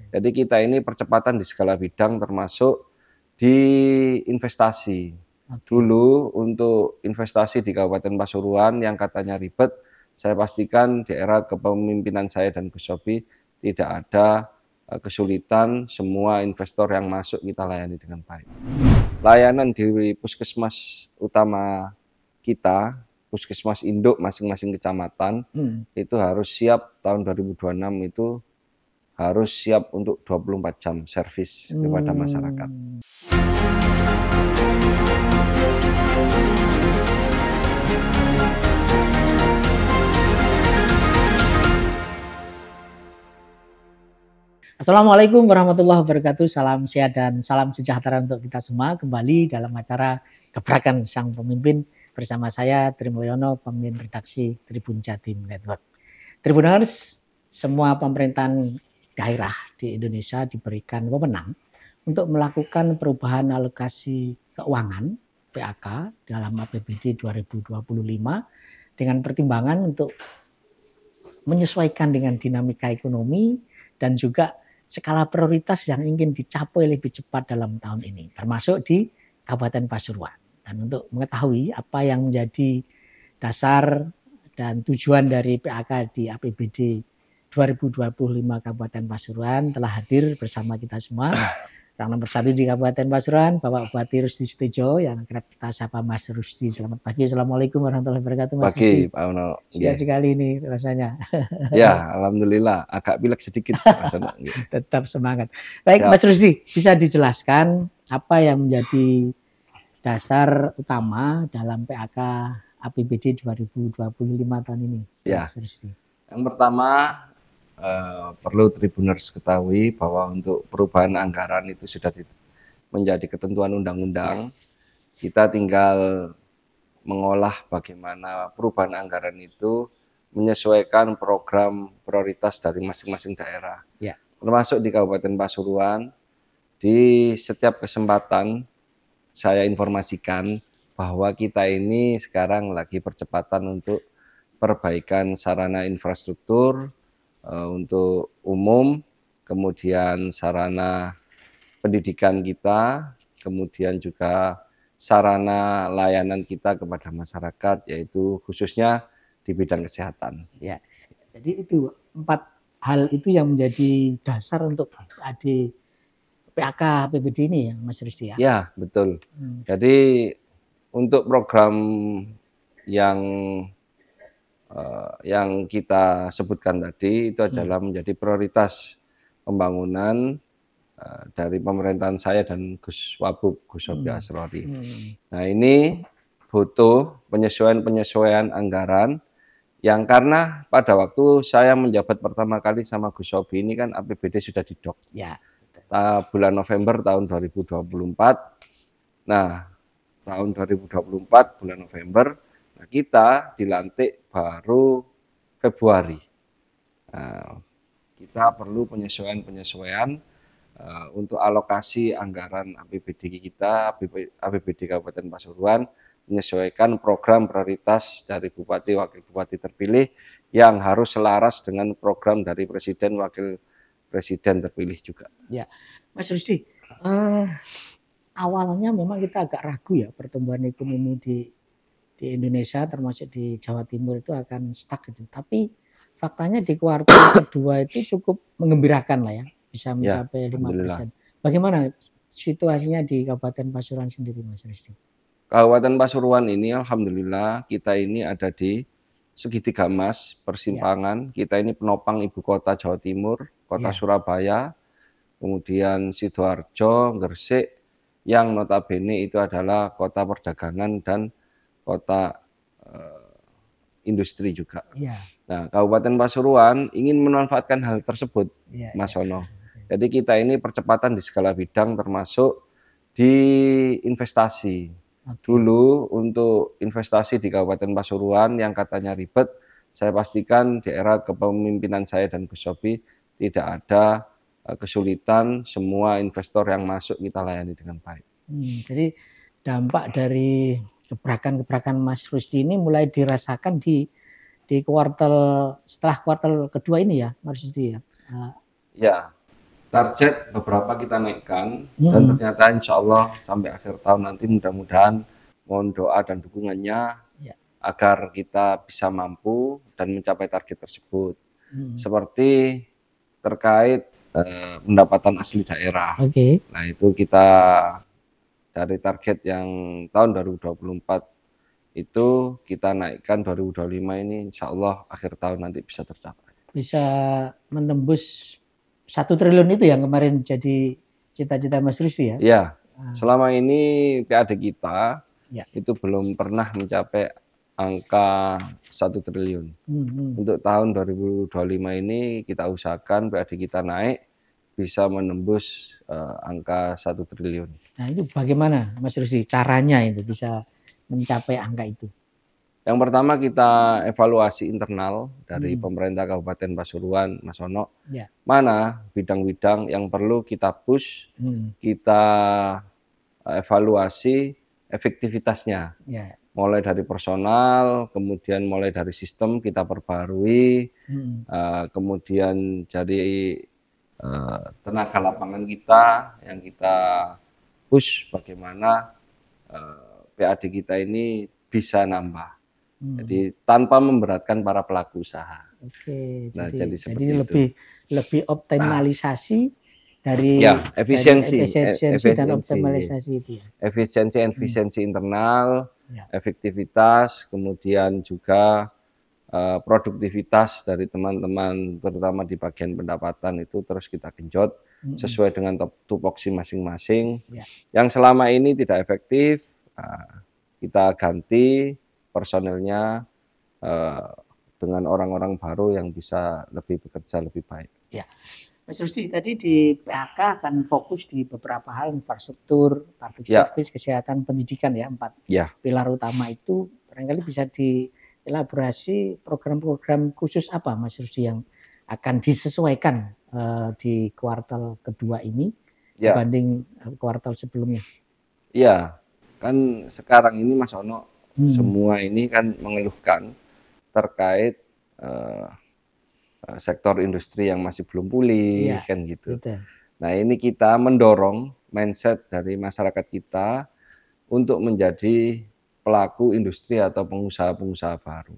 Jadi kita ini percepatan di segala bidang termasuk di investasi. Dulu untuk investasi di Kabupaten Pasuruan yang katanya ribet, saya pastikan di era kepemimpinan saya dan Gus Sobi tidak ada kesulitan, semua investor yang masuk kita layani dengan baik. Layanan di puskesmas utama kita, puskesmas induk masing-masing kecamatan, itu harus siap tahun 2026 itu harus siap untuk 24 jam servis kepada masyarakat. Assalamualaikum warahmatullahi wabarakatuh. Salam sehat dan salam sejahtera untuk kita semua. Kembali dalam acara Gebrakan Sang Pemimpin bersama saya Tri Mulyono, pemimpin redaksi Tribun Jatim Network. Tribuners, semua pemerintahan daerah di Indonesia diberikan wewenang untuk melakukan perubahan alokasi keuangan PAK dalam APBD 2025 dengan pertimbangan untuk menyesuaikan dengan dinamika ekonomi dan juga skala prioritas yang ingin dicapai lebih cepat dalam tahun ini, termasuk di Kabupaten Pasuruan. Dan untuk mengetahui apa yang menjadi dasar dan tujuan dari PAK di APBD 2025 Kabupaten Pasuruan telah hadir bersama kita semua. Yang nomor 1 di Kabupaten Pasuruan, Bapak Bupati Rusdi Sudtejo, yang kerap kita sapa Mas Rusdi. Selamat pagi, Assalamualaikum warahmatullahi wabarakatuh Mas Rusdi. Pagi, Pak Uno. Sehat sekali ini rasanya. Ya, alhamdulillah. Agak pilek sedikit rasanya. Tetap semangat. Baik, Mas Rusdi, bisa dijelaskan apa yang menjadi dasar utama dalam PAK APBD 2025 tahun ini? Ya, Mas Rusdi. Yang pertama perlu Tribuners ketahui bahwa untuk perubahan anggaran itu sudah menjadi ketentuan undang-undang. Kita tinggal mengolah bagaimana perubahan anggaran itu menyesuaikan program prioritas dari masing-masing daerah. Ya. Termasuk di Kabupaten Pasuruan, di setiap kesempatan saya informasikan bahwa kita ini sekarang lagi percepatan untuk perbaikan sarana infrastruktur untuk umum, kemudian sarana pendidikan kita, kemudian juga sarana layanan kita kepada masyarakat, yaitu khususnya di bidang kesehatan. Ya, jadi itu 4 hal itu yang menjadi dasar untuk PAK APBD ini ya, Mas Rusdi ya? Ya, betul. Jadi untuk program yang kita sebutkan tadi itu adalah menjadi prioritas pembangunan dari pemerintahan saya dan Gus Wabub, Gus Sobi Asrori. Nah, ini butuh penyesuaian anggaran yang karena pada waktu saya menjabat pertama kali sama Gus Sobi ini kan APBD sudah didok. Ya. Bulan November tahun 2024. Nah, tahun 2024 bulan November, nah kita dilantik baru Februari. Nah, kita perlu penyesuaian untuk alokasi anggaran APBD kita, APBD Kabupaten Pasuruan, menyesuaikan program prioritas dari Bupati Wakil Bupati terpilih yang harus selaras dengan program dari Presiden Wakil Presiden terpilih juga. Ya, Mas Rusdi, awalnya memang kita agak ragu ya pertumbuhan ekonomi di Indonesia termasuk di Jawa Timur itu akan stuck gitu. Tapi faktanya di kuartal kedua itu cukup menggembirakan lah ya, bisa mencapai 5%. Bagaimana situasinya di Kabupaten Pasuruan sendiri, Mas Rusdi? Kabupaten Pasuruan ini alhamdulillah kita ini ada di segitiga emas, persimpangan. Kita ini penopang ibu kota Jawa Timur, kota Surabaya, kemudian Sidoarjo, Gresik, yang notabene itu adalah kota perdagangan dan kota industri juga. Nah, Kabupaten Pasuruan ingin memanfaatkan hal tersebut, Mas Ono. Jadi kita ini percepatan di segala bidang termasuk di investasi. Dulu untuk investasi di Kabupaten Pasuruan yang katanya ribet, saya pastikan di era kepemimpinan saya dan Gus Sobi tidak ada kesulitan, semua investor yang masuk kita layani dengan baik. Jadi dampak dari gebrakan-gebrakan Mas Rusdi ini mulai dirasakan di setelah kuartal kedua ini ya, Mas Rusdi ya? Ya, target beberapa kita naikkan dan Mm-mm. ternyata insya Allah sampai akhir tahun nanti mudah-mudahan mohon doa dan dukungannya Ya. agar kita bisa mampu dan mencapai target tersebut. Mm. Seperti terkait pendapatan asli daerah. Oke. Nah itu kita dari target yang tahun 2024 itu kita naikkan 2025 ini insya Allah akhir tahun nanti bisa tercapai. Bisa menembus 1 triliun itu yang kemarin jadi cita-cita Mas Rusdi ya? Ya, selama ini PAD kita Ya. itu belum pernah mencapai angka 1 triliun. Hmm. Untuk tahun 2025 ini kita usahakan PAD kita naik bisa menembus angka 1 triliun. Nah itu bagaimana Mas Rusdi caranya itu bisa mencapai angka itu? Yang pertama kita evaluasi internal dari pemerintah Kabupaten Pasuruan, Mas Ono. Ya. Mana bidang-bidang yang perlu kita push, kita evaluasi efektivitasnya. Ya. Mulai dari personal, kemudian mulai dari sistem kita perbarui, kemudian dari tenaga lapangan kita yang kita push bagaimana PAD kita ini bisa nambah. Jadi tanpa memberatkan para pelaku usaha. Oke, nah, jadi lebih optimalisasi dari efisiensi dan optimalisasi itu ya. Efisiensi internal, efektivitas, kemudian juga produktivitas dari teman-teman terutama di bagian pendapatan itu terus kita genjot sesuai dengan tupoksi masing-masing. Yang selama ini tidak efektif kita ganti personilnya dengan orang-orang baru yang bisa lebih bekerja lebih baik. Ya. Mas Rusdi, tadi di PHK akan fokus di beberapa hal, infrastruktur, public service, kesehatan, pendidikan ya, 4 pilar utama itu. Barangkali bisa dielaborasi program-program khusus apa Mas Rusdi yang akan disesuaikan di kuartal kedua ini dibanding kuartal sebelumnya? Iya, kan sekarang ini Mas Ono semua ini kan mengeluhkan terkait sektor industri yang masih belum pulih kan gitu. Nah ini kita mendorong mindset dari masyarakat kita untuk menjadi pelaku industri atau pengusaha-pengusaha baru.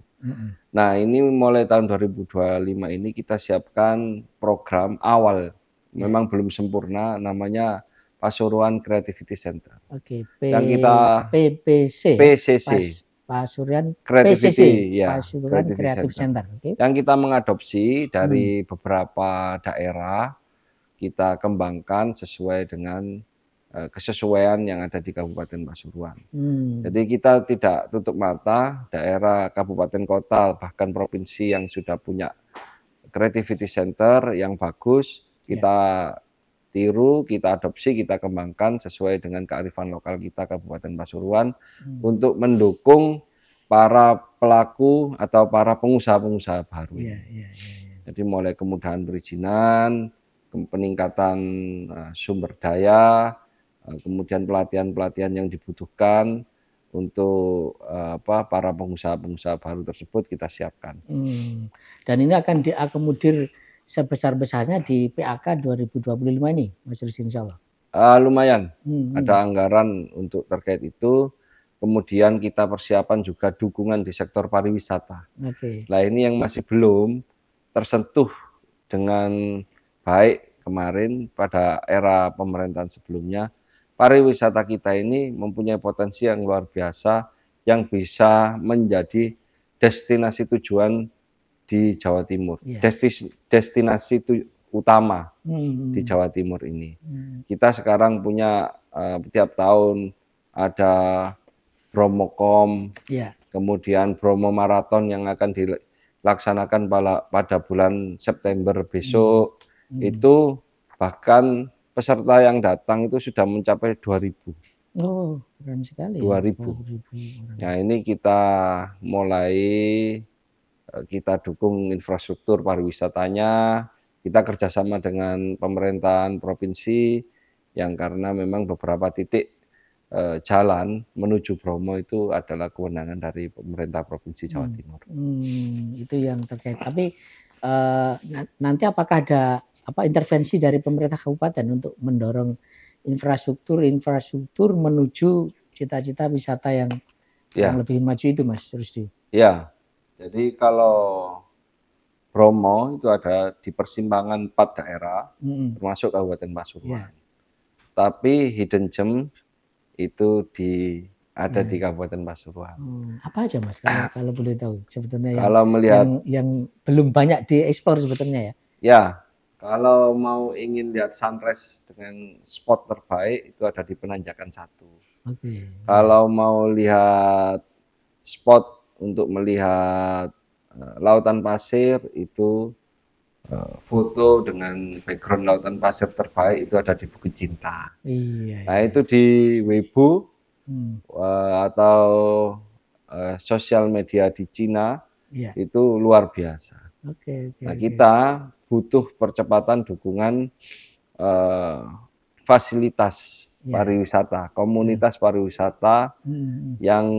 Nah ini mulai tahun 2025 ini kita siapkan program awal, memang belum sempurna, namanya Pasuruan Creativity Center. Oke, PCC. Pasuruan Creativity, Pasuruan Creative Center. Yang kita mengadopsi dari beberapa daerah, kita kembangkan sesuai dengan kesesuaian yang ada di Kabupaten Pasuruan. Jadi kita tidak tutup mata daerah kabupaten kota bahkan provinsi yang sudah punya creativity center yang bagus, kita tiru, kita adopsi, kita kembangkan sesuai dengan kearifan lokal kita Kabupaten Pasuruan untuk mendukung para pelaku atau para pengusaha-pengusaha baru. Jadi mulai kemudahan perizinan, peningkatan sumber daya, kemudian pelatihan-pelatihan yang dibutuhkan untuk para pengusaha-pengusaha baru tersebut kita siapkan. Dan ini akan diakomodir sebesar-besarnya di PAK 2025 ini, Mas Rusdi, insya Allah? Lumayan, ada anggaran untuk terkait itu. Kemudian kita persiapan juga dukungan di sektor pariwisata. Nah ini yang masih belum tersentuh dengan baik kemarin pada era pemerintahan sebelumnya. Pariwisata kita ini mempunyai potensi yang luar biasa yang bisa menjadi destinasi tujuan di Jawa Timur, destinasi utama di Jawa Timur ini. Kita sekarang punya tiap tahun ada Bromocom, kemudian Bromo Marathon yang akan dilaksanakan pada bulan September besok. Itu bahkan peserta yang datang itu sudah mencapai 2.000. Oh, keren sekali. 2.000. Nah ini kita mulai kita dukung infrastruktur pariwisatanya, kita kerjasama dengan pemerintahan provinsi yang karena memang beberapa titik jalan menuju Bromo itu adalah kewenangan dari pemerintah provinsi Jawa Timur. Itu yang terkait. Tapi nanti apakah ada intervensi dari pemerintah kabupaten untuk mendorong infrastruktur menuju cita-cita wisata yang lebih maju itu, Mas Rusdi? Ya, jadi kalau Bromo itu ada di persimpangan 4 daerah, termasuk Kabupaten Pasuruan. Tapi hidden gem itu ada di Kabupaten Pasuruan. Apa aja, Mas, kalau boleh tahu sebetulnya kalau melihat yang belum banyak diekspor sebetulnya ya? Ya, kalau mau ingin lihat sunrise dengan spot terbaik itu ada di Penanjakan 1. Kalau mau lihat spot untuk melihat lautan pasir itu foto dengan background lautan pasir terbaik itu ada di Bukit Cinta. Nah itu di Weibo atau sosial media di Cina itu luar biasa. Nah kita butuh percepatan dukungan fasilitas pariwisata, komunitas pariwisata yang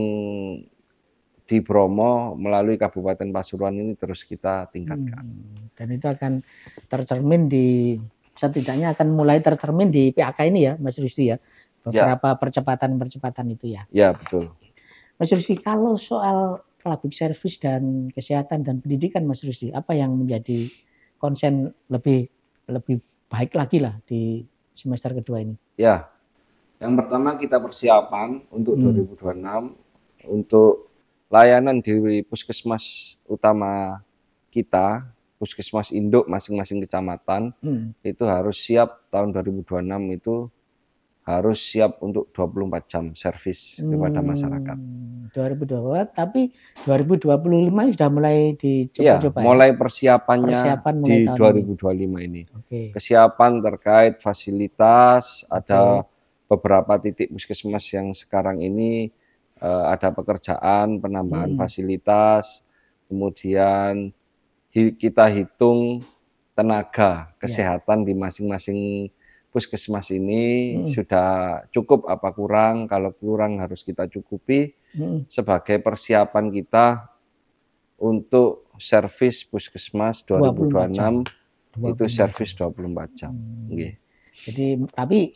di Bromo melalui Kabupaten Pasuruan ini terus kita tingkatkan. Dan itu akan tercermin setidaknya akan mulai tercermin di PAK ini ya, Mas Rusdi ya, beberapa percepatan itu ya. Ya betul. Mas Rusdi, kalau soal public service dan kesehatan dan pendidikan, Mas Rusdi, apa yang menjadi konsen lebih baik lagi lah di semester kedua ini? Ya, yang pertama kita persiapan untuk 2026 untuk layanan di puskesmas utama kita, puskesmas induk masing-masing kecamatan itu harus siap tahun 2026 itu harus siap untuk 24 jam servis kepada masyarakat. 2024, tapi 2025 sudah mulai dicoba-coba ya? Mulai persiapannya di 2025 ini. Kesiapan terkait fasilitas, ada beberapa titik puskesmas yang sekarang ini ada pekerjaan, penambahan fasilitas, kemudian kita hitung tenaga kesehatan di masing-masing puskesmas ini sudah cukup apa kurang, kalau kurang harus kita cukupi sebagai persiapan kita untuk servis puskesmas 2026 itu servis 24 jam. Jadi tapi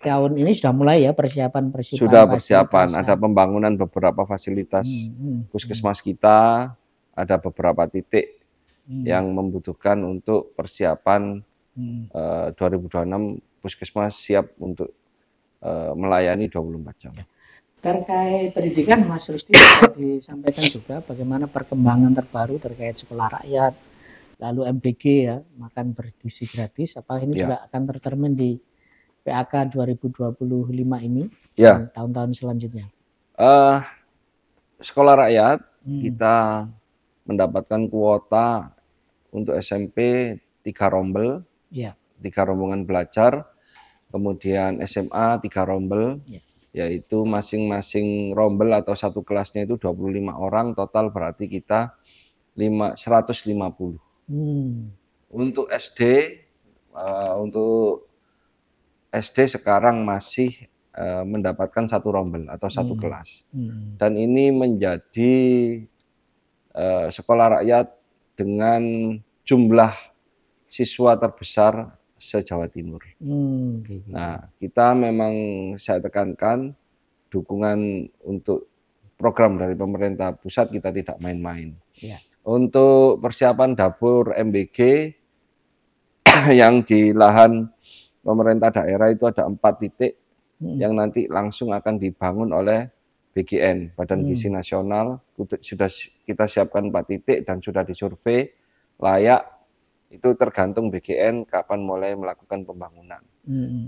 tahun ini sudah mulai ya persiapan. Sudah persiapan, ada pembangunan beberapa fasilitas puskesmas kita, ada beberapa titik yang membutuhkan untuk persiapan 2026 puskesmas siap untuk melayani 24 jam. Terkait pendidikan, Mas Rusdi bisa disampaikan juga bagaimana perkembangan terbaru terkait sekolah rakyat, lalu MBG ya, makan bergizi gratis, apa ini juga akan tercermin di PAK 2025 ini dan tahun-tahun selanjutnya? Sekolah rakyat kita mendapatkan kuota untuk SMP 3 rombel, 3 rombongan belajar, kemudian SMA 3 rombel, yaitu masing-masing rombel atau satu kelasnya itu 25 orang, total berarti kita 150. Untuk SD sekarang masih mendapatkan satu rombel atau satu kelas, dan ini menjadi sekolah rakyat dengan jumlah siswa terbesar se-Jawa Timur. Nah, kita memang saya tekankan dukungan untuk program dari pemerintah pusat kita tidak main-main. Untuk persiapan dapur MBG yang di lahan pemerintah daerah itu ada 4 titik yang nanti langsung akan dibangun oleh BGN, Badan Gizi Nasional. Sudah kita siapkan 4 titik dan sudah disurvei layak. Itu tergantung BGN kapan mulai melakukan pembangunan.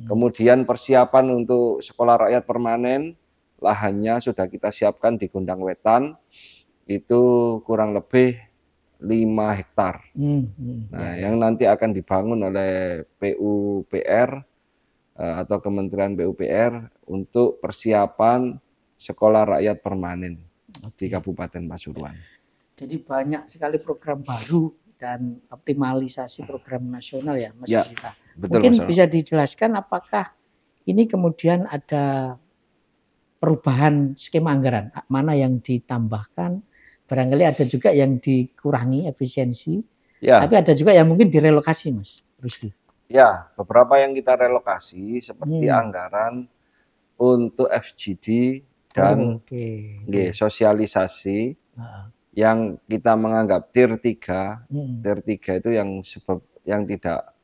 Kemudian persiapan untuk sekolah rakyat permanen, lahannya sudah kita siapkan di Gondang Wetan, itu kurang lebih 5 hektar. Nah, yang nanti akan dibangun oleh PUPR atau Kementerian PUPR untuk persiapan sekolah rakyat permanen di Kabupaten Pasuruan. Jadi banyak sekali program baru dan optimalisasi program nasional ya, Mas Yusita. Mungkin bisa dijelaskan apakah ini kemudian ada perubahan skema anggaran, mana yang ditambahkan, barangkali ada juga yang dikurangi efisiensi, tapi ada juga yang mungkin direlokasi, Mas Rusdi. Ya, beberapa yang kita relokasi seperti Hmm. anggaran untuk FGD Oh, dan oke. Iya. sosialisasi Heeh. yang kita menganggap tier 3. Hmm. Tier 3 itu yang tidak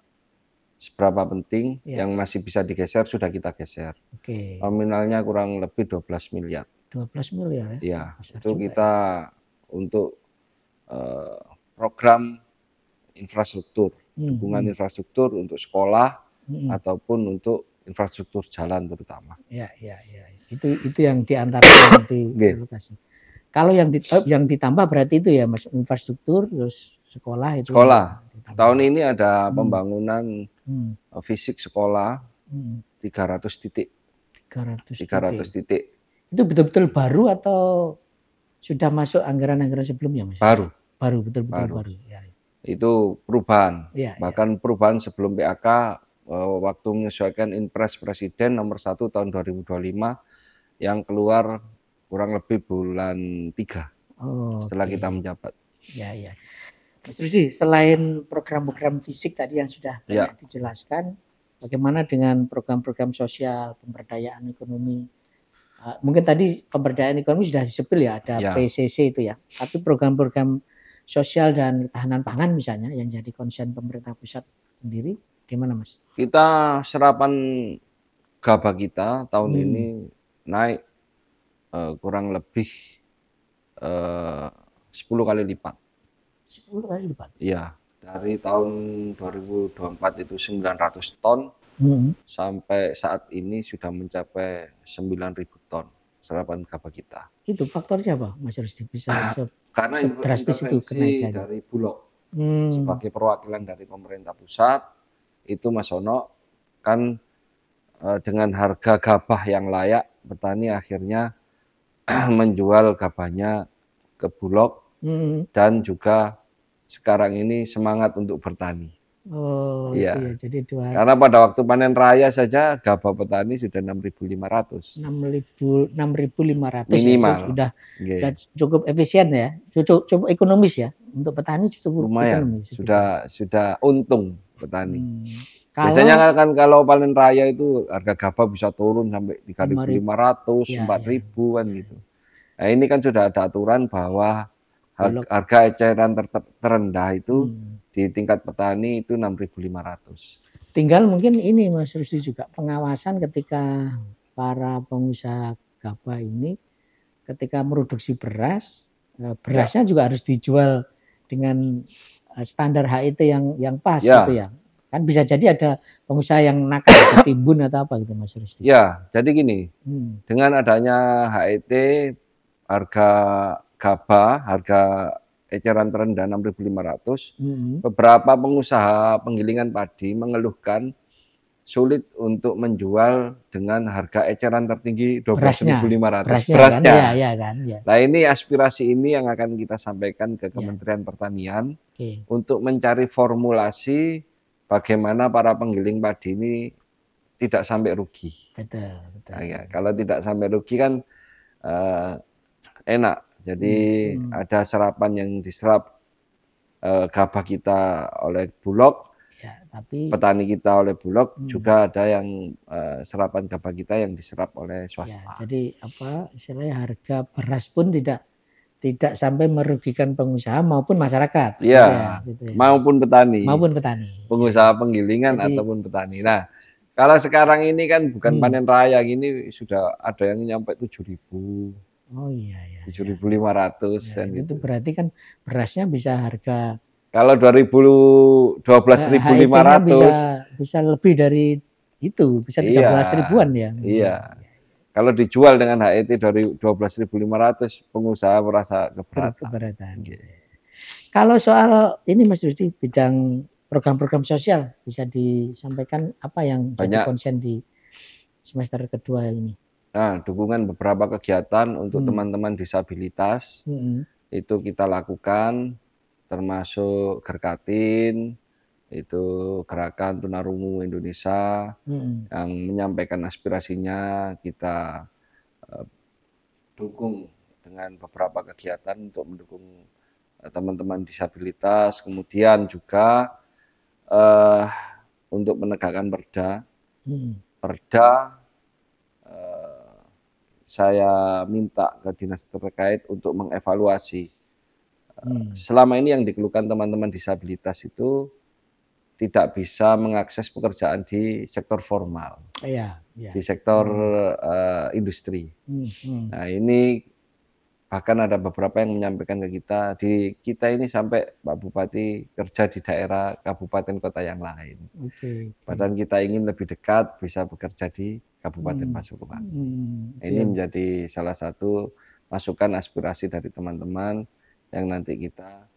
seberapa penting, Ya, yang masih bisa digeser sudah kita geser. oke. Nominalnya kurang lebih 12 miliar. 12 miliar ya. Ya, Besar itu juga ya. kita untuk program infrastruktur, dukungan Hmm. infrastruktur untuk sekolah Hmm. ataupun untuk infrastruktur jalan terutama. Ya, ya, ya. Itu yang diantara yang Nggih. direlokasi. Kalau yang ditambah berarti itu ya Mas, infrastruktur terus sekolah itu yang Sekolah, ditambah. tahun ini ada Hmm. pembangunan Hmm. fisik sekolah Hmm. 300 titik. 300 300 titik. titik. Itu betul-betul baru atau sudah masuk anggaran-anggaran sebelumnya, Mas? Baru. Baru, betul-betul Baru. baru. Ya. Itu perubahan. Ya, ya. Bahkan perubahan sebelum PAK waktu menyesuaikan Impres Presiden nomor 1 tahun 2025 yang keluar kurang lebih bulan 3 setelah Oke. kita menjabat. Ya, ya. Mas Rusdi, selain program-program fisik tadi yang sudah banyak dijelaskan, bagaimana dengan program-program sosial, pemberdayaan ekonomi? Mungkin tadi pemberdayaan ekonomi sudah disebut ya, ada Ya. PCC itu ya. Tapi program-program sosial dan ketahanan pangan misalnya yang jadi concern pemerintah pusat sendiri, gimana Mas? Kita serapan gabah kita tahun ini naik kurang lebih 10 kali lipat. 10 kali lipat? Iya, dari tahun 2024 itu 900 ton, sampai saat ini sudah mencapai 9.000 ton serapan gabah kita. Itu faktornya apa, Mas Rusdi? Bisa karena drastis itu kenaikan dari Bulog sebagai perwakilan dari pemerintah pusat itu Mas Ono kan dengan harga gabah yang layak petani akhirnya menjual gabahnya ke Bulog dan juga sekarang ini semangat untuk bertani. Oh, iya. Itu ya. Jadi Karena pada waktu panen raya saja gabah petani sudah 6.500. 6.500 minimal. Ya, itu sudah cukup efisien ya, cukup ekonomis ya untuk petani, cukup lumayan ekonomis. Sudah untung petani. Biasanya kan kalau panen raya itu harga gabah bisa turun sampai 3.500, 4.000 kan gitu. Nah ini kan sudah ada aturan bahwa harga eceran terendah itu di tingkat petani itu 6.500. Tinggal mungkin ini Mas Rusdi juga pengawasan ketika para pengusaha gabah ini ketika produksi beras, berasnya juga harus dijual dengan standar HIT yang pas gitu ya. Kan bisa jadi ada pengusaha yang nakal ketimbun atau apa gitu Mas Rusdi. Ya, jadi gini, dengan adanya HIT, harga gabah, harga eceran terendah 6.500, beberapa pengusaha penggilingan padi mengeluhkan sulit untuk menjual dengan harga eceran tertinggi 12.500 berasnya. Kan? Nah ini aspirasi ini yang akan kita sampaikan ke Kementerian Pertanian untuk mencari formulasi bagaimana para penggiling padi ini tidak sampai rugi. Betul. Nah, ya, kalau tidak sampai rugi kan enak. Jadi ada serapan yang diserap gabah kita oleh Bulog, tapi petani kita oleh Bulog, juga ada yang serapan gabah kita yang diserap oleh swasta. Jadi istilahnya harga beras pun tidak sampai merugikan pengusaha maupun masyarakat. Gitu ya. Maupun petani. Pengusaha penggilingan ataupun petani. Nah, kalau sekarang ini kan bukan panen raya, gini sudah ada yang nyampe 7.000. Oh iya. 7.500 kan itu gitu. Berarti kan berasnya bisa harga kalau 12.500 bisa lebih dari itu, bisa 13 ribuan ya. Iya. Kalau dijual dengan HET dari 12.500, pengusaha merasa keberatan. Kalau soal ini Mas Rusdi, bidang program-program sosial bisa disampaikan apa yang jadi konsen di semester kedua ini? Nah, dukungan beberapa kegiatan untuk teman-teman disabilitas itu kita lakukan, termasuk Gerkatin, itu Gerakan Tunarungu Indonesia yang menyampaikan aspirasinya, kita dukung dengan beberapa kegiatan untuk mendukung teman-teman disabilitas. Kemudian juga untuk menegakkan perda. Hmm. Perda saya minta ke dinas terkait untuk mengevaluasi. Selama ini yang dikeluhkan teman-teman disabilitas itu tidak bisa mengakses pekerjaan di sektor formal, Iya, iya. di sektor industri. Nah ini bahkan ada beberapa yang menyampaikan ke kita, di kita ini sampai Pak Bupati kerja di daerah kabupaten kota yang lain. Padahal kita ingin lebih dekat bisa bekerja di Kabupaten Pasuruan. Ini menjadi salah satu masukan aspirasi dari teman-teman yang nanti kita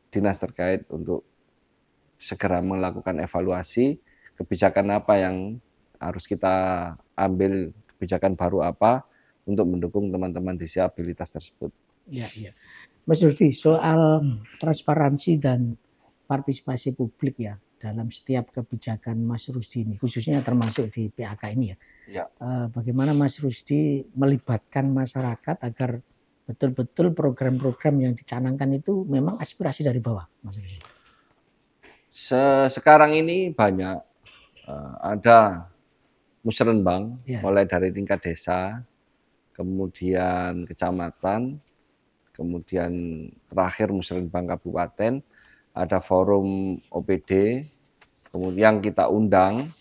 dinas terkait untuk segera melakukan evaluasi kebijakan apa yang harus kita ambil, kebijakan baru apa untuk mendukung teman-teman disabilitas tersebut. Ya, ya. Mas Rusdi, soal transparansi dan partisipasi publik ya dalam setiap kebijakan Mas Rusdi ini, khususnya termasuk di PAK ini ya. Ya. Bagaimana Mas Rusdi melibatkan masyarakat agar betul-betul program-program yang dicanangkan itu memang aspirasi dari bawah, Mas Rusdi? Sekarang ini banyak ada musrenbang, mulai dari tingkat desa, kemudian kecamatan, kemudian terakhir musrenbang kabupaten, ada forum OPD, kemudian kita undang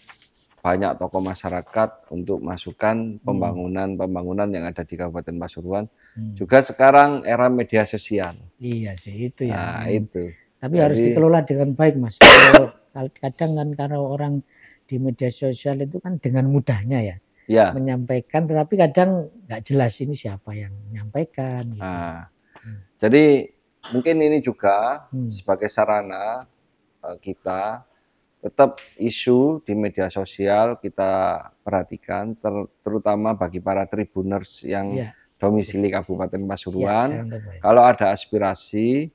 banyak tokoh masyarakat untuk masukan pembangunan yang ada di Kabupaten Pasuruan. Juga sekarang era media sosial. Iya sih, itu ya. Nah, itu. Tapi harus dikelola dengan baik, Mas. Kadang kan kalau orang di media sosial itu kan dengan mudahnya ya, menyampaikan, tetapi kadang nggak jelas ini siapa yang menyampaikan. Gitu. Nah, jadi mungkin ini juga sebagai sarana kita tetap isu di media sosial kita perhatikan, terutama bagi para tribuners yang domisili Kabupaten Pasuruan. Kalau ada aspirasi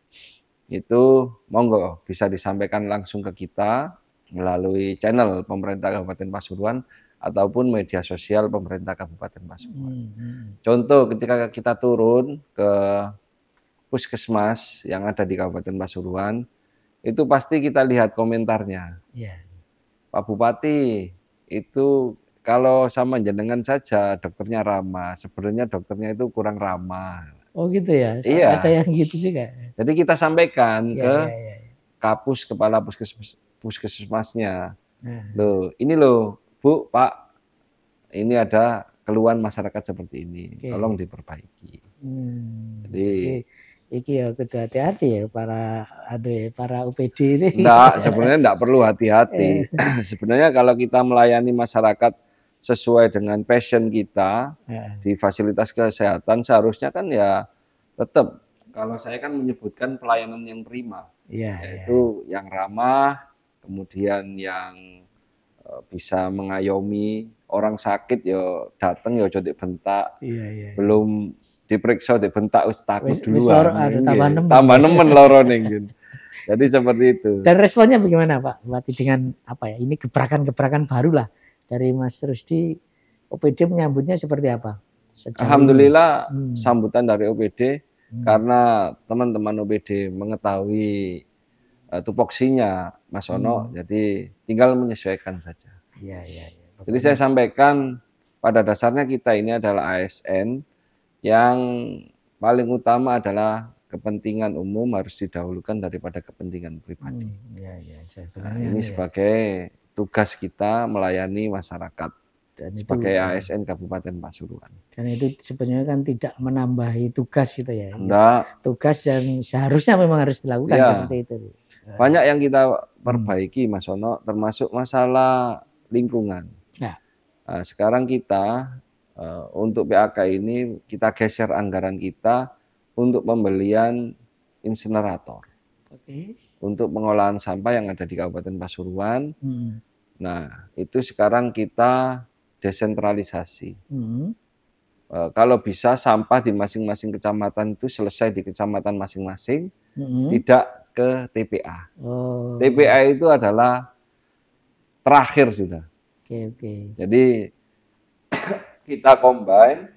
itu monggo bisa disampaikan langsung ke kita melalui channel pemerintah Kabupaten Pasuruan ataupun media sosial pemerintah Kabupaten Pasuruan. Contoh ketika kita turun ke puskesmas yang ada di Kabupaten Pasuruan, itu pasti kita lihat komentarnya. Pak Bupati, itu kalau sama jenengan saja dokternya ramah, sebenarnya dokternya itu kurang ramah. Oh gitu ya? Iya. Ada yang gitu juga? Jadi kita sampaikan ke kapus, kepala puskesmasnya. Loh, ini loh Bu, Pak, ini ada keluhan masyarakat seperti ini, tolong diperbaiki. Jadi iki ya kudu hati-hati ya para OPD ini. Enggak, sebenarnya enggak perlu hati-hati. Sebenarnya kalau kita melayani masyarakat sesuai dengan passion kita di fasilitas kesehatan, seharusnya kan ya tetap, kalau saya kan menyebutkan pelayanan yang prima, yaitu yang ramah, kemudian yang bisa mengayomi orang sakit ya datang ya ojo bentak, belum diperiksa dibentak wis takut duluan. Tambah nemen loro ning. Jadi seperti itu. Dan responnya bagaimana Pak Bupati dengan apa ya? Ini gebrakan-gebrakan baru lah dari Mas Rusdi. OPD menyambutnya seperti apa? Alhamdulillah sambutan dari OPD karena teman-teman OPD mengetahui tupoksinya Mas Ono, jadi tinggal menyesuaikan saja. Jadi saya sampaikan pada dasarnya kita ini adalah ASN yang paling utama adalah kepentingan umum harus didahulukan daripada kepentingan pribadi. Ini sebagai tugas kita melayani masyarakat dan sebagai ASN Kabupaten Pasuruan. Dan itu sebenarnya kan tidak menambahi tugas gitu ya. Enggak. Tugas yang seharusnya memang harus dilakukan seperti itu. Banyak yang kita perbaiki Mas Ono, termasuk masalah lingkungan. Nah, sekarang kita untuk PAK ini kita geser anggaran kita untuk pembelian insinerator. Untuk pengolahan sampah yang ada di Kabupaten Pasuruan. Nah, itu sekarang kita desentralisasi. Kalau bisa sampah di masing-masing kecamatan itu selesai di kecamatan masing-masing, tidak ke TPA. TPA itu adalah terakhir sudah. Jadi kita combine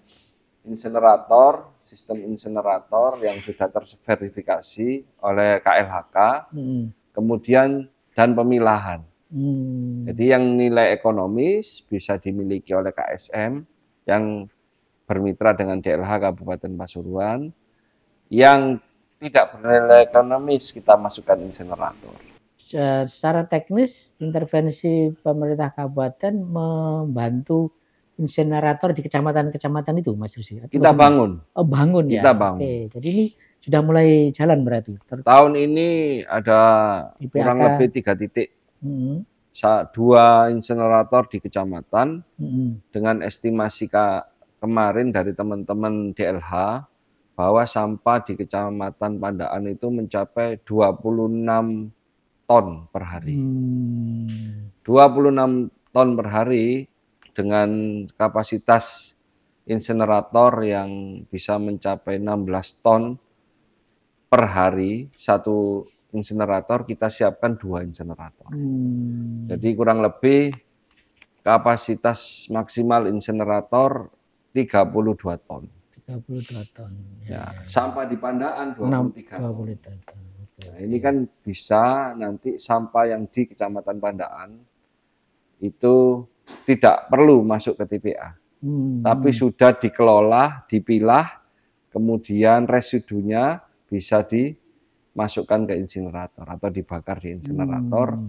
insinerator, sistem insinerator yang sudah terverifikasi oleh KLHK, kemudian dan pemilahan. Hmm. Jadi yang nilai ekonomis bisa dimiliki oleh KSM yang bermitra dengan DLH Kabupaten Pasuruan. Yang tidak bernilai ekonomis kita masukkan insinerator. Secara teknis intervensi pemerintah kabupaten membantu insinerator di kecamatan-kecamatan itu, Mas Rusi? Kita bangun. Oh, bangun ya. Kita bangun. Oke, jadi ini sudah mulai jalan berarti. Tahun ini ada kurang lebih 3 titik. 2 insinerator di kecamatan dengan estimasi kemarin dari teman-teman DLH bahwa sampah di Kecamatan Pandaan itu mencapai 26 ton per hari. 26 ton per hari dengan kapasitas insinerator yang bisa mencapai 16 ton per hari. Satu insinerator kita siapkan 2 insinerator. Jadi kurang lebih kapasitas maksimal insinerator 32 ton. 32 ton. Ya, sampah di Pandaan 23 ton. Nah, ini kan bisa nanti sampah yang di Kecamatan Pandaan itu tidak perlu masuk ke TPA. Tapi sudah dikelola, dipilah, kemudian residunya bisa dimasukkan ke insinerator atau dibakar di insinerator.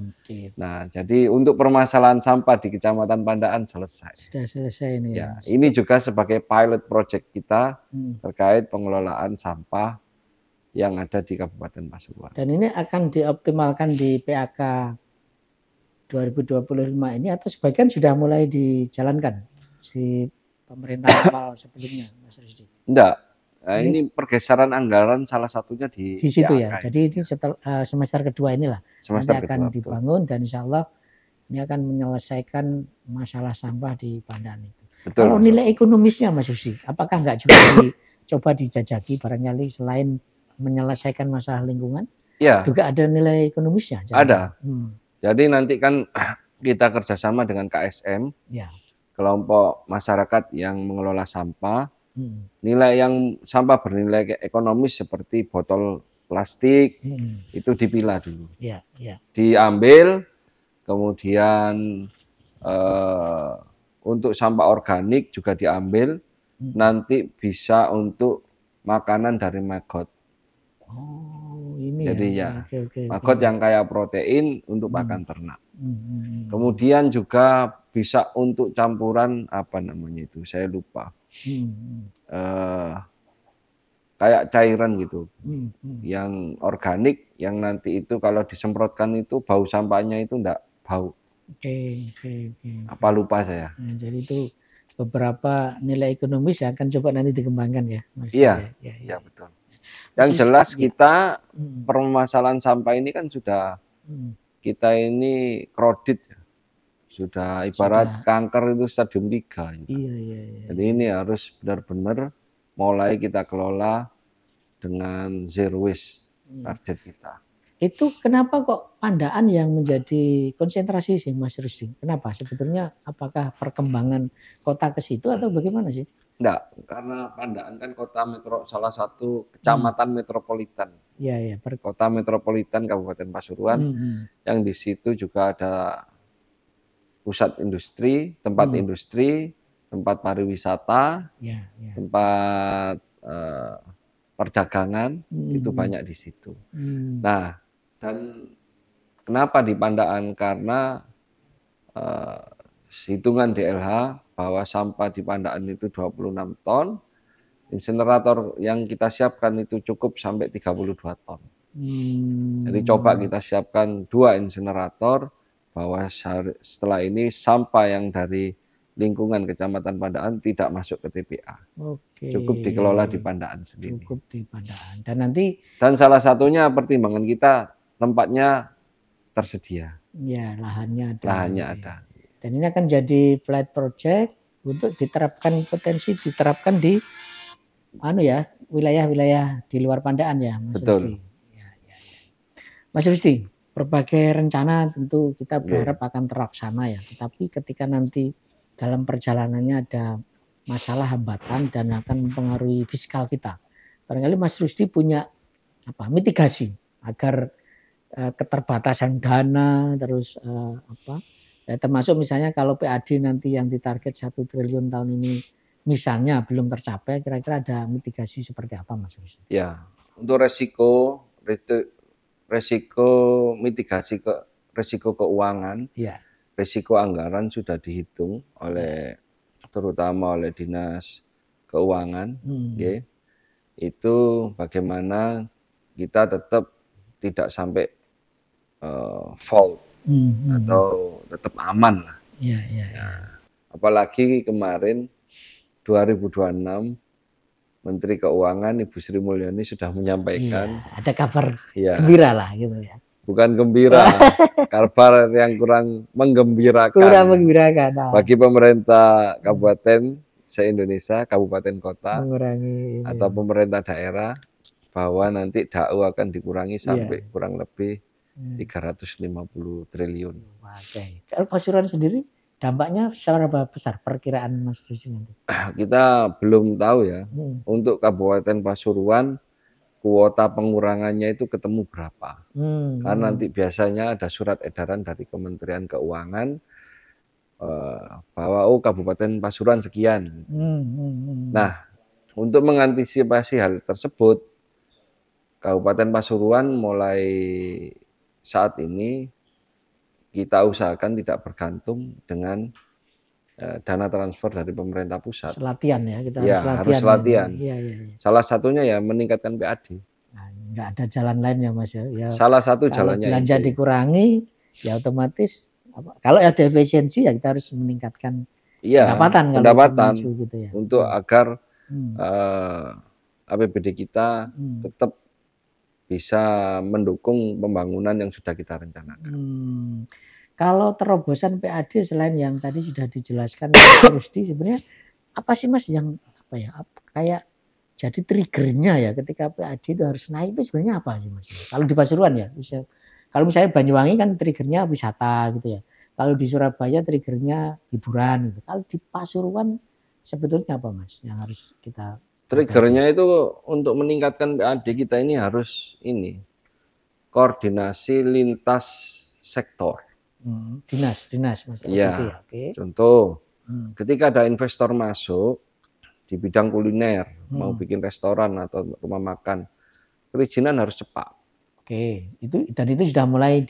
Nah, jadi untuk permasalahan sampah di Kecamatan Pandaan selesai. Sudah selesai ini ya. Ini juga sebagai pilot project kita terkait pengelolaan sampah yang ada di Kabupaten Pasuruan. Dan ini akan dioptimalkan di PAK 2025 ini atau sebagian sudah mulai dijalankan di pemerintah awal sebelumnya, Mas Rusdi? Enggak. Nah, ini pergeseran anggaran salah satunya di situ ya. Jadi ini setelah semester kedua inilah semester nanti akan kedua, dibangun betul. Dan insya Allah ini akan menyelesaikan masalah sampah di Pandaan itu. Betul, kalau nilai ekonomisnya, Mas Rusdi, apakah enggak juga dicoba dijajaki barangkali selain menyelesaikan masalah lingkungan? Ya. Juga ada nilai ekonomisnya. Ada. Jadi nanti kan kita kerjasama dengan KSM, ya. Kelompok masyarakat yang mengelola sampah. Nilai yang sampah bernilai ekonomis seperti botol plastik itu dipilah dulu, diambil, kemudian untuk sampah organik juga diambil, nanti bisa untuk makanan dari maggot. Oh, ini jadi ya, maggot yang kaya protein untuk pakan ternak. Kemudian juga bisa untuk campuran apa namanya itu, saya lupa. Kayak cairan gitu, yang organik, yang nanti itu kalau disemprotkan itu bau sampahnya itu enggak bau. Apa lupa saya. Nah, jadi itu beberapa nilai ekonomis yang akan coba nanti dikembangkan ya. Iya, betul. Yang jelas kita permasalahan sampah ini kan sudah kita ini krodit ya. Sudah ibarat kanker itu stadium 3. Jadi ini harus benar-benar mulai kita kelola dengan zero waste target kita. Itu kenapa kok Pandaan yang menjadi konsentrasi sih, Mas Rusdi? Kenapa? Sebetulnya apakah perkembangan kota ke situ atau bagaimana sih? Enggak, karena Pandaan kan kota metro, salah satu kecamatan metropolitan. Iya. Kota metropolitan Kabupaten Pasuruan, yang di situ juga ada pusat industri, tempat industri, tempat pariwisata, tempat perdagangan, itu banyak di situ. Nah, dan kenapa di Pandaan? Karena hitungan DLH bahwa sampah di Pandaan itu 26 ton, insinerator yang kita siapkan itu cukup sampai 32 ton. Jadi coba kita siapkan 2 insinerator, bahwa setelah ini sampah yang dari lingkungan Kecamatan Pandaan tidak masuk ke TPA. Cukup dikelola di Pandaan sendiri. Cukup di Pandaan. Dan salah satunya pertimbangan kita tempatnya tersedia. Ya, lahannya ada. Lahannya ada. Dan ini akan jadi flight project untuk diterapkan di wilayah-wilayah di luar Pandaan ya, Mas Rusdi. Mas Rusdi, berbagai rencana tentu kita berharap akan terlaksana ya. Tetapi ketika nanti dalam perjalanannya ada masalah hambatan dan akan mempengaruhi fiskal kita, barangkali Mas Rusdi punya mitigasi agar keterbatasan dana, terus apa? Ya, termasuk misalnya kalau PAD nanti yang ditarget 1 triliun tahun ini misalnya belum tercapai, kira-kira ada mitigasi seperti apa, Mas Rusdi? Ya, untuk resiko mitigasi resiko keuangan, Ya, resiko anggaran sudah dihitung oleh terutama oleh Dinas Keuangan, nggih. Itu bagaimana kita tetap tidak sampai fault atau tetap aman lah. iya. Apalagi kemarin 2026 Menteri Keuangan Ibu Sri Mulyani sudah menyampaikan Ada kabar ya, gembira lah gitu ya. bukan gembira, kabar yang kurang menggembirakan. Kurang menggembirakan. Bagi pemerintah kabupaten se-Indonesia, kabupaten kota Mengurangi atau pemerintah daerah bahwa nanti DAU akan dikurangi sampai kurang lebih 350 triliun. Oke. Kalau Pasuruan sendiri dampaknya seberapa besar perkiraan Mas Rusdi nanti? Kita belum tahu ya. Untuk Kabupaten Pasuruan kuota pengurangannya itu ketemu berapa. Karena nanti biasanya ada surat edaran dari Kementerian Keuangan bahwa Kabupaten Pasuruan sekian. Nah, untuk mengantisipasi hal tersebut, Kabupaten Pasuruan mulai saat ini kita usahakan tidak bergantung dengan dana transfer dari pemerintah pusat. Latihan ya, kita harus latihan. Iya. Salah satunya ya meningkatkan PAD. Nah, nggak ada jalan lain ya Mas ya. Salah satu jalannya belanja itu. Dikurangi, ya otomatis kalau ada efisiensi ya kita harus meningkatkan pendapatan gitu ya. Untuk agar APBD kita tetap bisa mendukung pembangunan yang sudah kita rencanakan. Kalau terobosan PAD selain yang tadi sudah dijelaskan Mas Rusdi, sebenarnya apa sih Mas yang kayak jadi triggernya ya ketika PAD itu harus naik itu sebenarnya apa sih Mas? Kalau di Pasuruan ya, kalau misalnya Banyuwangi kan triggernya wisata gitu ya. Kalau di Surabaya triggernya hiburan gitu. Kalau di Pasuruan sebetulnya apa Mas yang harus kita triggernya itu untuk meningkatkan PAD kita ini harus koordinasi lintas sektor. Dinas Mas. Iya. Contoh, ketika ada investor masuk di bidang kuliner, mau bikin restoran atau rumah makan, perizinan harus cepat. Itu sudah mulai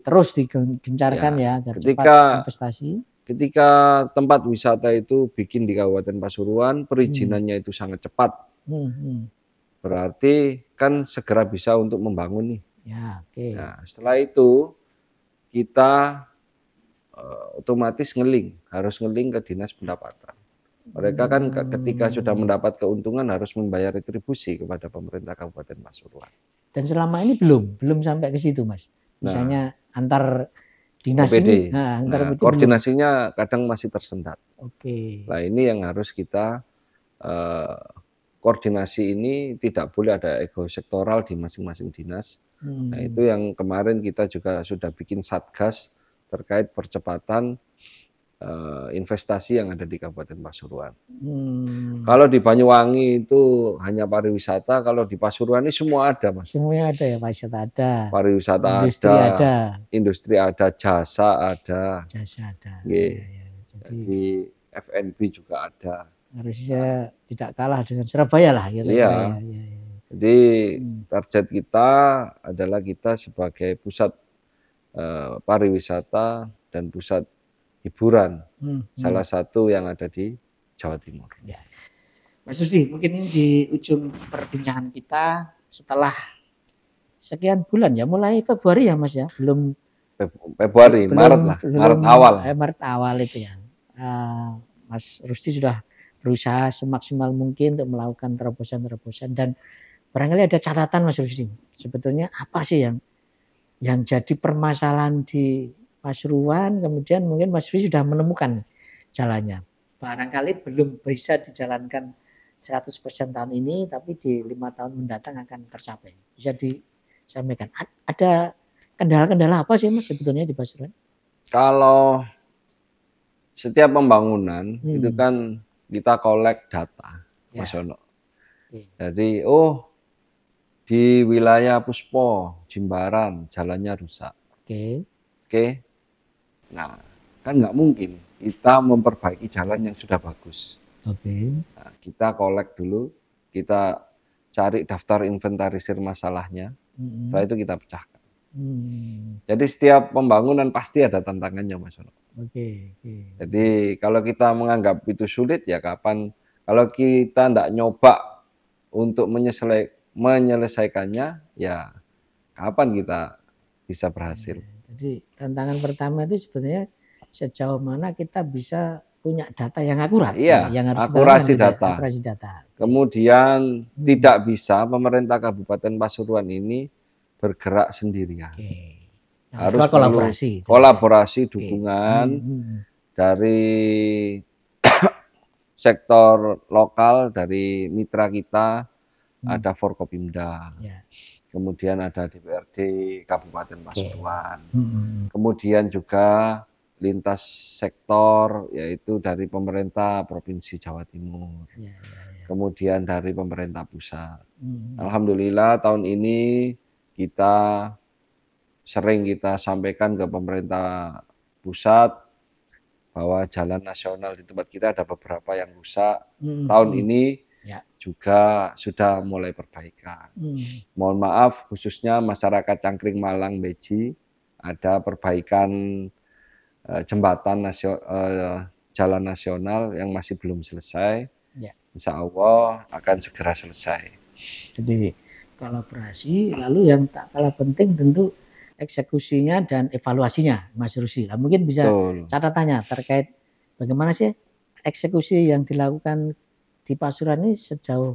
terus digencarkan ya agar cepat investasi. Ketika tempat wisata itu bikin di Kabupaten Pasuruan, perizinannya itu sangat cepat. Berarti kan segera bisa untuk membangun nih. Nah, setelah itu kita otomatis harus ngeling ke Dinas Pendapatan. Mereka kan ketika sudah mendapat keuntungan harus membayar retribusi kepada pemerintah Kabupaten Pasuruan. Dan selama ini belum sampai ke situ, Mas. Misalnya antar dinas ini, koordinasinya kadang masih tersendat. Nah, ini yang harus kita koordinasi ini tidak boleh ada ego sektoral di masing-masing dinas. Nah, itu yang kemarin kita juga sudah bikin satgas terkait percepatan investasi yang ada di Kabupaten Pasuruan. Kalau di Banyuwangi itu hanya pariwisata, kalau di Pasuruan ini semua ada, Mas. Semuanya ada ya, pariwisata ada. Pariwisata industri ada, jasa ada. Jadi F&B juga ada. Harusnya tidak kalah dengan Surabaya lah gitu. Iya. Jadi target kita adalah kita sebagai pusat pariwisata dan pusat hiburan, salah satu yang ada di Jawa Timur. Ya. Mas Rusdi, mungkin ini di ujung perbincangan kita setelah sekian bulan ya, mulai Februari ya Mas ya, Maret awal itu ya. Mas Rusdi sudah berusaha semaksimal mungkin untuk melakukan terobosan-terobosan dan barangkali ada catatan Mas Rusdi. Sebetulnya apa sih yang jadi permasalahan di Pasuruan, kemudian mungkin Mas Rusdi sudah menemukan jalannya. Barangkali belum bisa dijalankan 100% tahun ini, tapi di 5 tahun mendatang akan tercapai. Bisa disampaikan. Ada kendala-kendala apa sih Mas sebetulnya di Pasuruan? Kalau setiap pembangunan itu kan kita kolek data, Mas Yono. Jadi, di wilayah Puspo, Jimbaran, jalannya rusak. Oke. Oke. Nah, kan nggak mungkin kita memperbaiki jalan yang sudah bagus. Oke. Nah, kita kolek dulu, kita cari daftar inventarisir masalahnya, setelah itu kita pecahkan. Jadi setiap pembangunan pasti ada tantangannya, Mas Ono. Oke. Jadi kalau kita menganggap itu sulit, ya kapan, kalau kita nggak nyoba untuk menyelesaikannya, ya kapan kita bisa berhasil. Jadi tantangan pertama itu sebenarnya sejauh mana kita bisa punya data yang akurat, Iya, yang harus akurasi kita lakukan, data. akurasi data. Kemudian tidak bisa pemerintah Kabupaten Pasuruan ini bergerak sendirian. Harus kolaborasi, dukungan dari sektor lokal, dari mitra kita, ada Forkopimda, kemudian ada DPRD Kabupaten Pasuruan, kemudian juga lintas sektor, yaitu dari pemerintah Provinsi Jawa Timur, kemudian dari pemerintah pusat. Alhamdulillah tahun ini kita sering kita sampaikan ke pemerintah pusat bahwa jalan nasional di tempat kita ada beberapa yang rusak. Tahun ini juga sudah mulai perbaikan. Mohon maaf khususnya masyarakat Cangkring Malang Beji, ada perbaikan jembatan jalan nasional yang masih belum selesai. Insya Allah akan segera selesai. Jadi kolaborasi, lalu yang tak kalah penting tentu eksekusinya dan evaluasinya, Mas Rusdi. Mungkin bisa catatannya terkait bagaimana sih eksekusi yang dilakukan di Pasuruan ini sejauh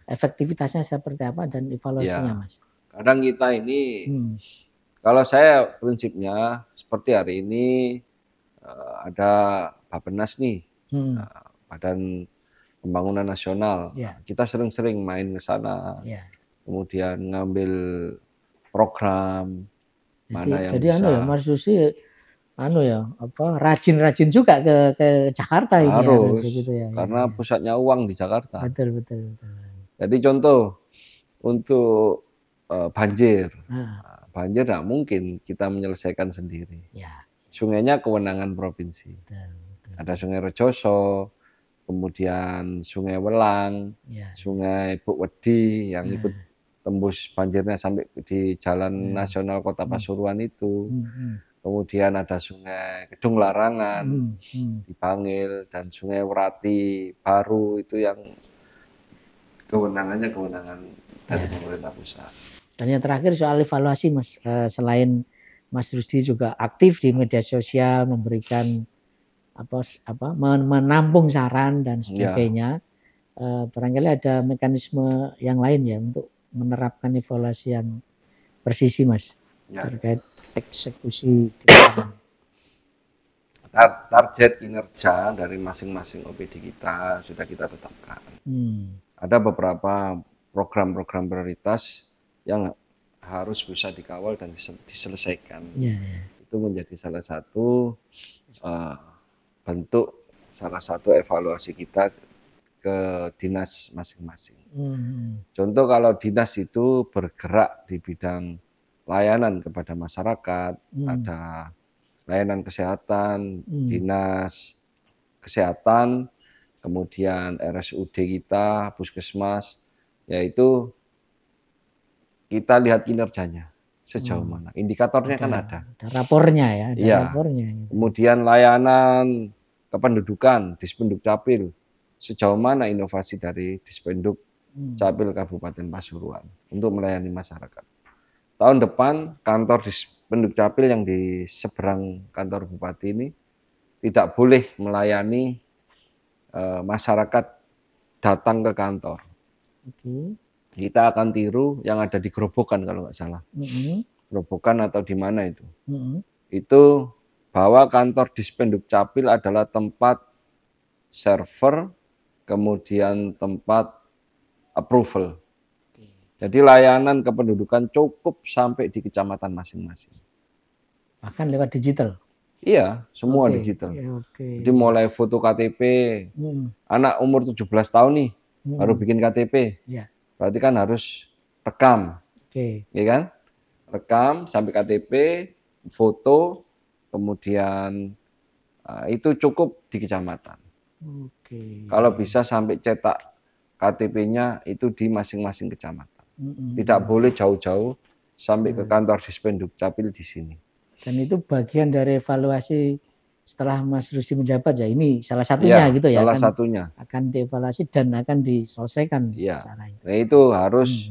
efektivitasnya seperti apa dan evaluasinya, Mas? Kadang kita ini, kalau saya prinsipnya seperti hari ini ada Bappenas nih, Badan Pembangunan Nasional. Kita sering-sering main ke sana, kemudian ngambil program. Jadi ya Mas Rusdi rajin-rajin juga ke Jakarta ini harus gitu ya. Karena pusatnya uang di Jakarta. Betul. Jadi contoh untuk banjir. Banjir nggak mungkin kita menyelesaikan sendiri. Sungainya kewenangan provinsi. Ada Sungai Rejoso, kemudian Sungai Welang, Sungai Bukwedi yang ikut tembus banjirnya sampai di Jalan Nasional Kota Pasuruan itu. Kemudian ada Sungai Kedung Larangan di Bangil dan Sungai Werati Baru itu yang kewenangan dari pemerintah pusat. Dan yang terakhir soal evaluasi, Mas, selain Mas Rusdi juga aktif di media sosial memberikan menampung saran dan sebagainya. Barangkali ada mekanisme yang lain ya untuk menerapkan evaluasi yang presisi, Mas, terkait eksekusi. Target kinerja dari masing-masing OPD kita sudah kita tetapkan. Ada beberapa program-program prioritas yang harus bisa dikawal dan diselesaikan. Itu menjadi salah satu bentuk, salah satu evaluasi kita ke dinas masing-masing. Contoh kalau dinas itu bergerak di bidang layanan kepada masyarakat, ada layanan kesehatan, dinas kesehatan, kemudian RSUD kita, puskesmas, yaitu kita lihat kinerjanya sejauh mana. Indikatornya kan ada. Ada rapornya ya. Ada rapornya. Kemudian layanan kependudukan, Dispenduk Capil, sejauh mana inovasi dari Dispenduk Capil Kabupaten Pasuruan untuk melayani masyarakat. Tahun depan kantor Dispenduk Capil yang di seberang kantor Bupati ini tidak boleh melayani masyarakat datang ke kantor. Kita akan tiru yang ada di Grobogan kalau nggak salah. Grobogan atau di mana itu. Itu bahwa kantor Dispenduk Capil adalah tempat server, kemudian tempat approval. Jadi layanan kependudukan cukup sampai di kecamatan masing-masing. Bahkan lewat digital? Iya, semua digital. Jadi mulai foto KTP, anak umur 17 tahun nih, baru bikin KTP. Berarti kan harus rekam, Oke. ya kan? Rekam sampai KTP, foto, kemudian itu cukup di kecamatan. Oke. Kalau bisa sampai cetak KTP-nya itu di masing-masing kecamatan. Tidak boleh jauh-jauh sampai ke kantor Dispenduk Capil di sini. Dan itu bagian dari evaluasi setelah Mas Rusdi menjabat ya, ini salah satunya Ya, gitu ya, salah satunya. akan dievaluasi dan akan diselesaikan Ya, cara itu. nah itu harus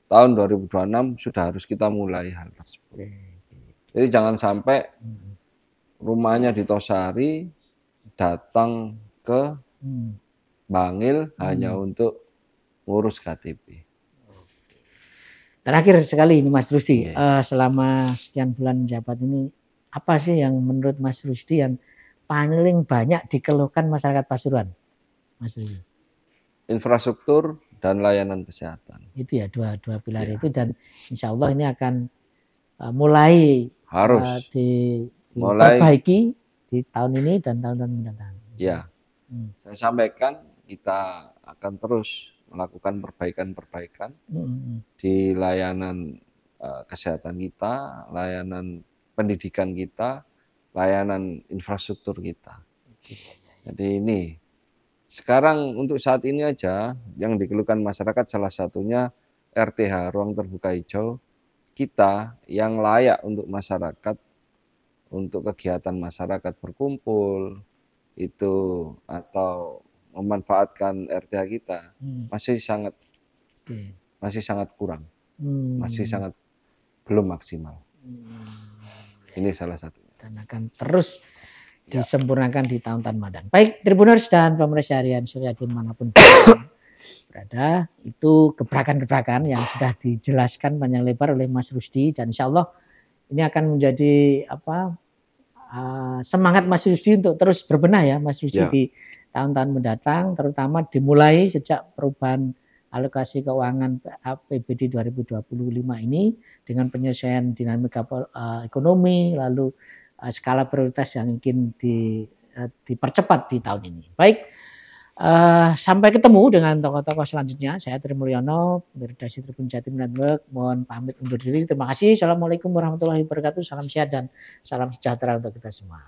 tahun 2026 sudah harus kita mulai hal tersebut. Jadi jangan sampai rumahnya di Tosari datang ke Bangil hanya untuk ngurus KTP. Terakhir sekali ini Mas Rusdi, selama sekian bulan menjabat ini, apa sih yang menurut Mas Rusdi yang paling banyak dikeluhkan masyarakat Pasuruan, Mas Rusdi? Infrastruktur dan layanan kesehatan. Itu ya dua pilar itu, dan insya Allah ini akan mulai harus diperbaiki di tahun ini dan tahun-tahun mendatang. Ya, saya sampaikan kita akan terus melakukan perbaikan-perbaikan di layanan kesehatan kita, layanan pendidikan kita, layanan infrastruktur kita. Jadi ini sekarang untuk saat ini aja yang dikeluhkan masyarakat salah satunya RTH, ruang terbuka hijau kita yang layak untuk masyarakat, untuk kegiatan masyarakat berkumpul itu atau memanfaatkan RTH kita masih sangat kurang, masih sangat belum maksimal. Ini salah satunya. Dan akan terus disempurnakan di tahun-tahun mendatang. Baik, Tribuners dan pemirsa harian Surya dimanapun berada, itu gebrakan-gebrakan yang sudah dijelaskan panjang lebar oleh Mas Rusdi, dan insya Allah ini akan menjadi semangat Mas Rusdi untuk terus berbenah ya Mas Rusdi di tahun-tahun mendatang, terutama dimulai sejak perubahan alokasi keuangan APBD 2025 ini dengan penyelesaian dinamika ekonomi, lalu skala prioritas yang ingin dipercepat di tahun ini. Baik, sampai ketemu dengan tokoh-tokoh selanjutnya. Saya Tri Mulyono, redaksi Tribun Jatim Network, mohon pamit undur diri. Terima kasih. Assalamualaikum warahmatullahi wabarakatuh. Salam sehat dan salam sejahtera untuk kita semua.